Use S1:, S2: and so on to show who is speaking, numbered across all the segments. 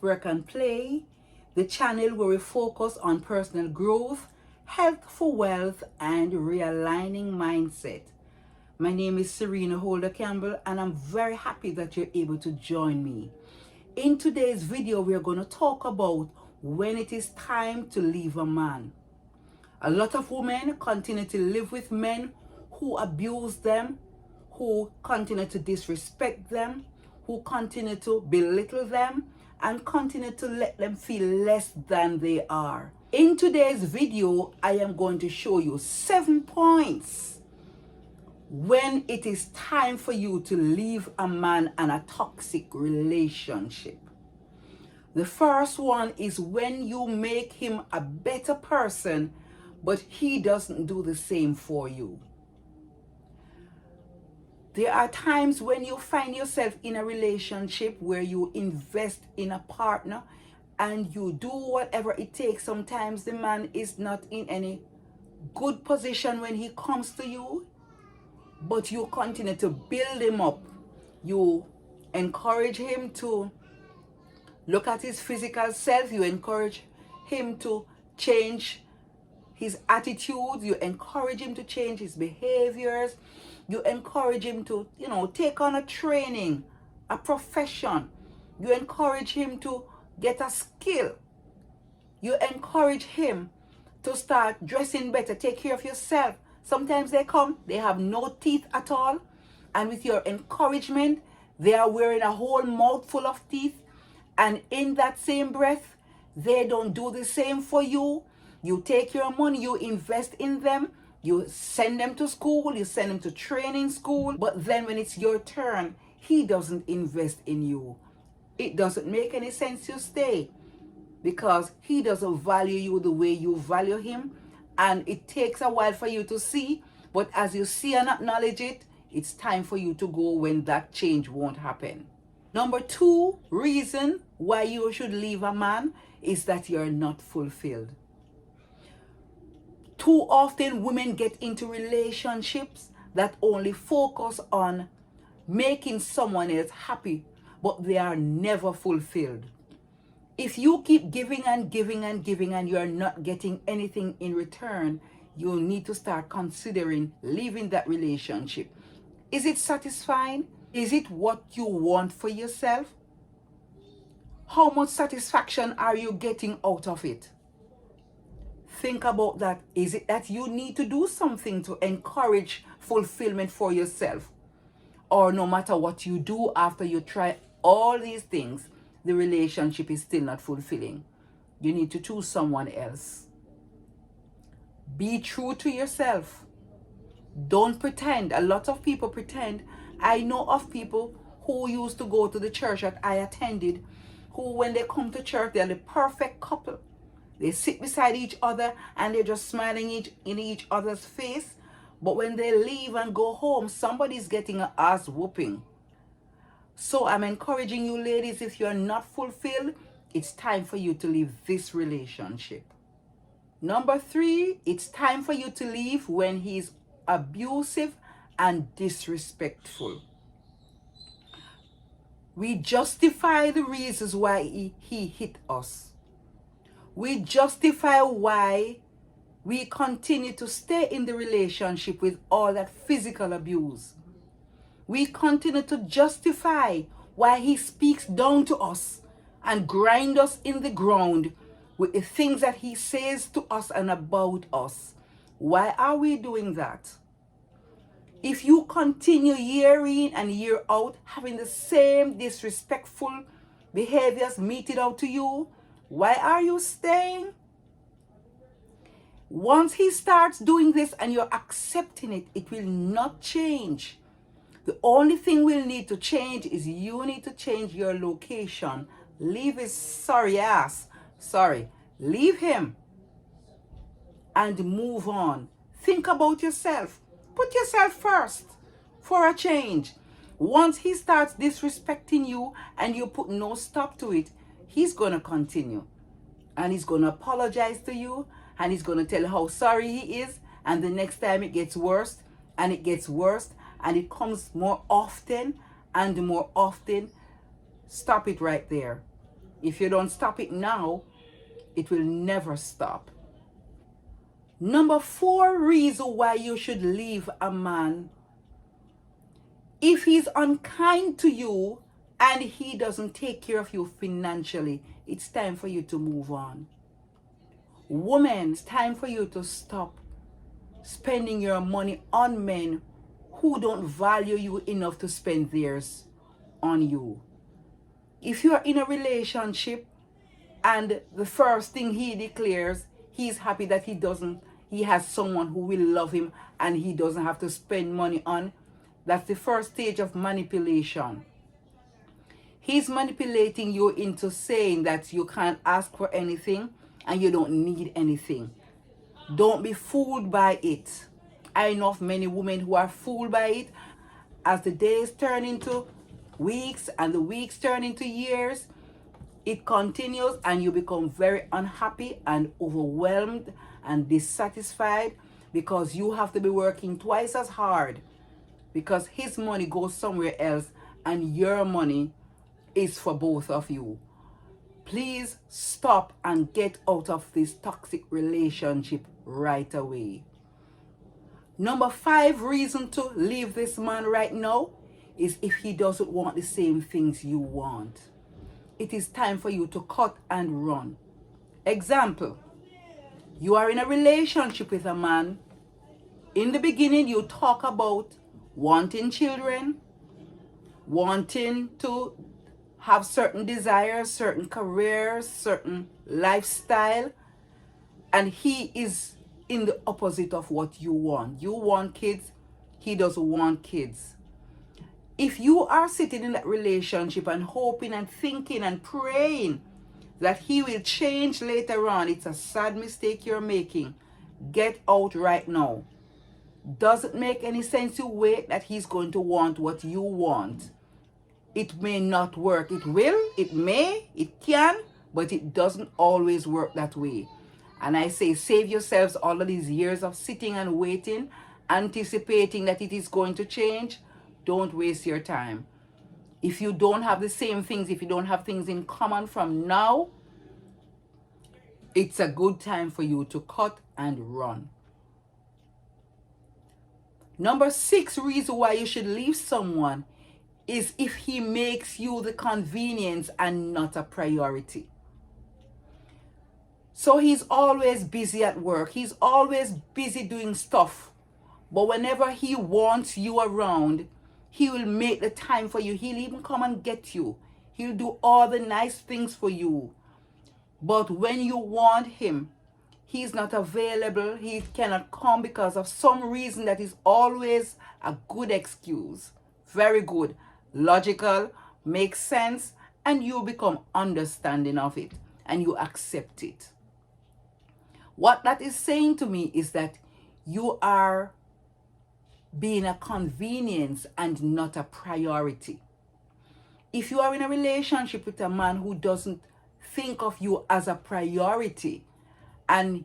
S1: Work and Play, the channel where we focus on personal growth, health for wealth, and realigning mindset. My name is Serena Holder Campbell, and I'm very happy that you're able to join me. In today's video, we're going to talk about when it is time to leave a man. A lot of women continue to live with men who abuse them, who continue to disrespect them, who continue to belittle them, and continue to let them feel less than they are. In today's video, I am going to show you 7 points when it is time for you to leave a man and a toxic relationship. The first one is when you make him a better person, but he doesn't do the same for you. There are times when you find yourself in a relationship where you invest in a partner and you do whatever it takes. Sometimes the man is not in any good position when he comes to you, but you continue to build him up. You encourage him to look at his physical self. You encourage him to change his attitudes. You encourage him to change his behaviors. You encourage him to, take on a training, a profession. You encourage him to get a skill. You encourage him to start dressing better, take care of yourself. Sometimes they come, they have no teeth at all. And with your encouragement, they are wearing a whole mouthful of teeth. And in that same breath, they don't do the same for you. You take your money, you invest in them. You send them to school, you send them to training school, but then when it's your turn, he doesn't invest in you. It doesn't make any sense you stay because he doesn't value you the way you value him, and it takes a while for you to see, but as you see and acknowledge it, it's time for you to go when that change won't happen. Number 2 reason why you should leave a man is that you're not fulfilled. Too often women get into relationships that only focus on making someone else happy, but they are never fulfilled. If you keep giving and giving and giving and you are not getting anything in return, you'll need to start considering leaving that relationship. Is it satisfying? Is it what you want for yourself? How much satisfaction are you getting out of it? Think about that. Is it that you need to do something to encourage fulfillment for yourself? Or no matter what you do after you try all these things, the relationship is still not fulfilling? You need to choose someone else. Be true to yourself. Don't pretend. A lot of people pretend. I know of people who used to go to the church that I attended, who when they come to church, they're the perfect couple. They sit beside each other and they're just smiling in each other's face. But when they leave and go home, somebody's getting an ass whooping. So I'm encouraging you ladies, if you're not fulfilled, it's time for you to leave this relationship. Number 3, it's time for you to leave when he's abusive and disrespectful. We justify the reasons why he hit us. We justify why we continue to stay in the relationship with all that physical abuse. We continue to justify why he speaks down to us and grind us in the ground with the things that he says to us and about us. Why are we doing that? If you continue year in and year out having the same disrespectful behaviors meted out to you, why are you staying? Once he starts doing this and you're accepting it, it will not change. The only thing we'll need to change is you need to change your location. Leave his sorry ass. Leave him and move on. Think about yourself. Put yourself first for a change. Once he starts disrespecting you and you put no stop to it, he's going to continue. And he's going to apologize to you. And he's going to tell you how sorry he is. And the next time it gets worse. And it gets worse. And it comes more often and more often. Stop it right there. If you don't stop it now, it will never stop. Number 4 reason why you should leave a man: if he's unkind to you and he doesn't take care of you financially, it's time for you to move on. Women, it's time for you to stop spending your money on men who don't value you enough to spend theirs on you. If you're in a relationship and the first thing he declares, he's happy that he has someone who will love him and he doesn't have to spend money on, that's the first stage of manipulation. He's manipulating you into saying that you can't ask for anything and you don't need anything. Don't be fooled by it. I know of many women who are fooled by it. As the days turn into weeks and the weeks turn into years, it continues and you become very unhappy and overwhelmed and dissatisfied because you have to be working twice as hard because his money goes somewhere else and your money is for both of you. Please stop and get out of this toxic relationship right away. Number 5 reason to leave this man right now is if he doesn't want the same things you want. It is time for you to cut and run. Example, you are in a relationship with a man. In the beginning, you talk about wanting children, wanting to have certain desires, certain careers, certain lifestyle, and he is in the opposite of what you want. You want kids, he doesn't want kids. If you are sitting in that relationship and hoping and thinking and praying that he will change later on, it's a sad mistake you're making. Get out right now. Doesn't make any sense to wait that he's going to want what you want. It may not work. It will, it may, it can, but it doesn't always work that way. And I say, save yourselves all of these years of sitting and waiting, anticipating that it is going to change. Don't waste your time. If you don't have the same things, if you don't have things in common from now, it's a good time for you to cut and run. Number 6 reason why you should leave someone is if he makes you the convenience and not a priority. So he's always busy at work. He's always busy doing stuff. But whenever he wants you around, he will make the time for you. He'll even come and get you. He'll do all the nice things for you. But when you want him, he's not available. He cannot come because of some reason that is always a good excuse. Very good. Logical, makes sense, and you become understanding of it and you accept it. What that is saying to me is that you are being a convenience and not a priority. If you are in a relationship with a man who doesn't think of you as a priority and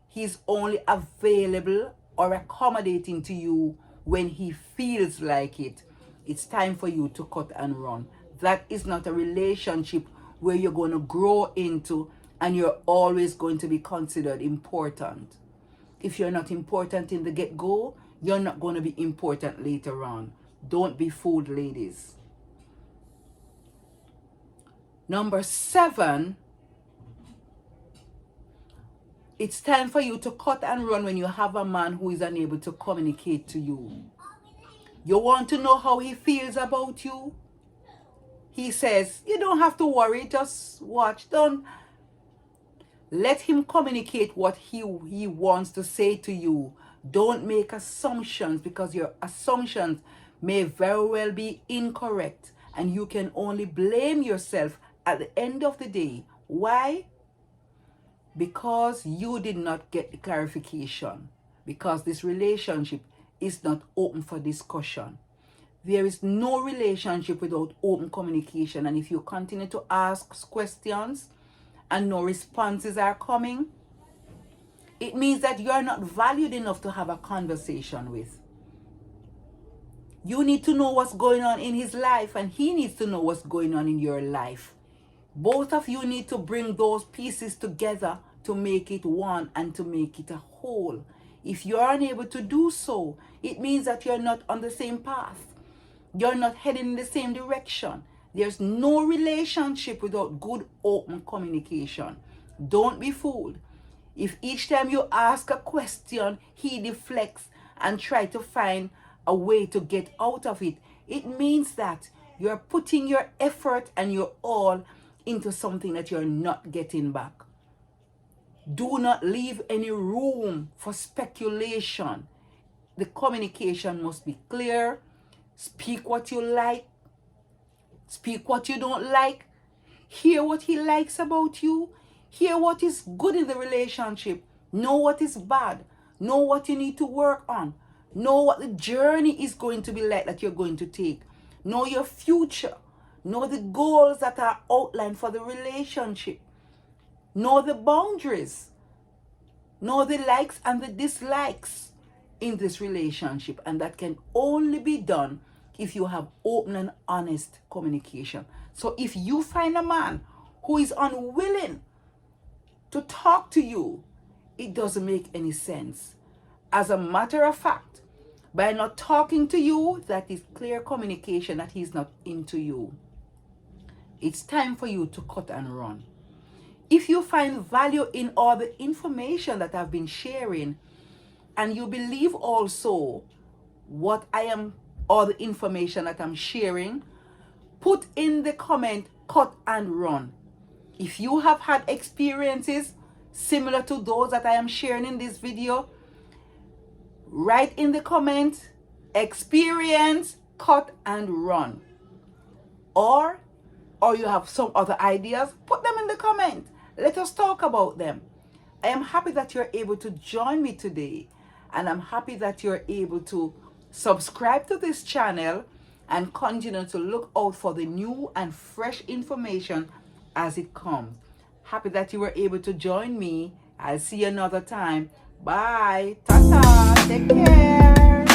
S1: he's only available or accommodating to you when he feels like it, it's time for you to cut and run. That is not a relationship where you're going to grow into and you're always going to be considered important. If you're not important in the get-go, you're not going to be important later on. Don't be fooled, ladies. Number 7, it's time for you to cut and run when you have a man who is unable to communicate to you. You want to know how he feels about you? He says, you don't have to worry, just watch. Don't let him communicate what he wants to say to you. Don't make assumptions because your assumptions may very well be incorrect and you can only blame yourself at the end of the day. Why? Because you did not get the clarification. Because this relationship is not open for discussion. There is no relationship without open communication. And if you continue to ask questions and no responses are coming, it means that you are not valued enough to have a conversation with. You need to know what's going on in his life and he needs to know what's going on in your life. Both of you need to bring those pieces together to make it one and to make it a whole. If you're unable to do so, it means that you're not on the same path. You're not heading in the same direction. There's no relationship without good open communication. Don't be fooled. If each time you ask a question, he deflects and try to find a way to get out of it, it means that you're putting your effort and your all into something that you're not getting back. Do not leave any room for speculation. The communication must be clear. Speak what you like. Speak what you don't like. Hear what he likes about you. Hear what is good in the relationship. Know what is bad. Know what you need to work on. Know what the journey is going to be like that you're going to take. Know your future. Know the goals that are outlined for the relationship. Know the boundaries. Know the likes and the dislikes in this relationship. And that can only be done if you have open and honest communication. So if you find a man who is unwilling to talk to you, it doesn't make any sense. As a matter of fact, by not talking to you, that is clear communication that he's not into you. It's time for you to cut and run. If you find value in all the information that I've been sharing, and you believe also all the information that I'm sharing, put in the comment, cut and run. If you have had experiences similar to those that I am sharing in this video, write in the comment, experience, cut and run. Or you have some other ideas, put them in the comment. Let us talk about them. I am happy that you're able to join me today, and I'm happy that you're able to subscribe to this channel and continue to look out for the new and fresh information as it comes. Happy that you were able to join me. I'll see you another time. Bye. Ta-ta. Take care.